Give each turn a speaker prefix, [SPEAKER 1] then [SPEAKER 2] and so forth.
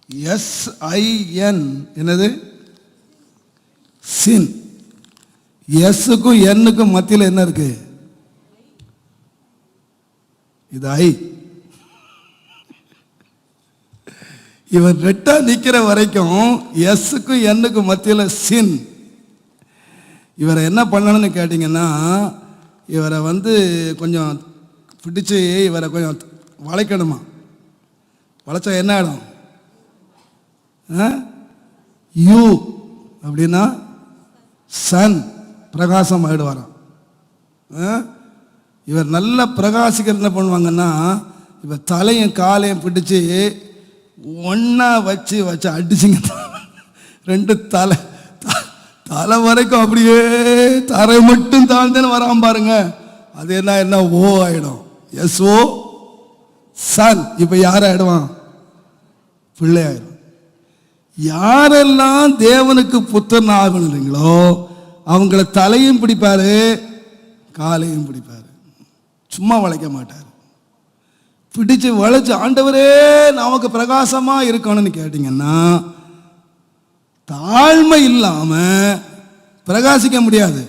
[SPEAKER 1] SIN என்னது? சின். எஸ்ஸுக்கும் என்னுக்கும் மத்தியில் என்ன இருக்கு? இது ஐ. இவர் ரெட்டா நிக்கிற வரைக்கும் எஸ்ஸுக்கும் என்னுக்கும் மத்தியில் சின். இவரை என்ன பண்ணணும்னு கேட்டிங்கன்னா, இவரை கொஞ்சம் பிடிச்சி இவரை கொஞ்சம் வளைக்கணுமா. வளைச்சா என்ன ஆகிடும்? யூ அப்படின்னா சன், பிரகாசம் ஆகிடுவாராம். இவர் நல்லா பிரகாசிக்கிற என்ன பண்ணுவாங்கன்னா, இவர் தலையும் காலையும் பிடிச்சி ஒன்றா வச்சு அடிச்சிங்க. ரெண்டு தலை வரைக்கும் அப்படியே தரை மட்டும் தாழ்ந்தேன்னு வராம பாருங்க. அது என்ன ஓ ஆயிடும். SO சன். இப்போ யார் ஆயிடுவான்? பிள்ளை ஆயிடும். யாரெல்லாம் தேவனுக்கு புத்திரன் ஆகணுங்களோ அவங்கள தலையும் பிடிப்பாரு, காலையும் பிடிப்பாரு. சும்மா வளைக்க மாட்டார். பிடிச்சு வளைச்சு, ஆண்டவரே நமக்கு பிரகாசமா இருக்கணும்னு கேட்டீங்கன்னா, தாழ்மை இல்லாம பிரகாசிக்க முடியாது.